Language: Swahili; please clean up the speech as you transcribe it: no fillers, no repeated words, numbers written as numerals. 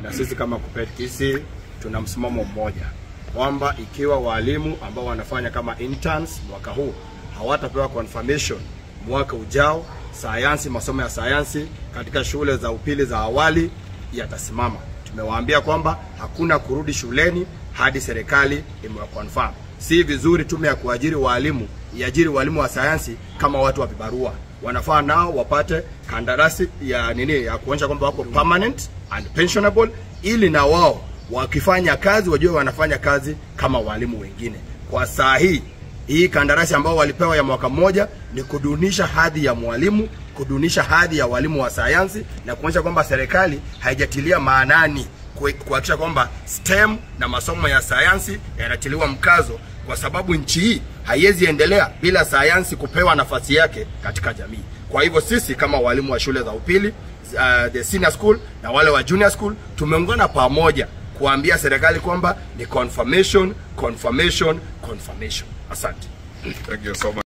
na sisi kama KUPPET tuna msimamo mmoja kwamba ikiwa walimu ambao wanafanya kama interns mwaka huu hawatapewa confirmation mwaka ujao, sayansi, masomo ya sayansi katika shule za upili za awali yatasimama. Tumewaambia kwamba hakuna kurudi shuleni hadi serikali imewaconfirm. Si vizuri tume ya kuajiri walimu iajiri walimu wa sayansi kama watu wa vibarua. Wanafaa nao wapate kandarasi ya kuonyesha kwamba wako permanent and pensionable, ili na wao wakifanya kazi wajue wanafanya kazi kama walimu wengine. Kwa saa hii kandarasi ambao walipewa ya mwaka mmoja ni kudunisha hadhi ya mwalimu, kudunisha hadhi ya walimu wa sayansi, na kuonyesha kwamba serikali haijatilia maanani kuhakikisha kwamba STEM na masomo ya sayansi yanatiliwa mkazo, kwa sababu nchi hii haiwezi endelea bila sayansi kupewa nafasi yake katika jamii. Kwa hivyo sisi kama walimu wa shule za upili, the senior school na wale wa junior school, tumeungana pamoja kuambia serikali kwamba ni confirmation. Asante. Thank you so much.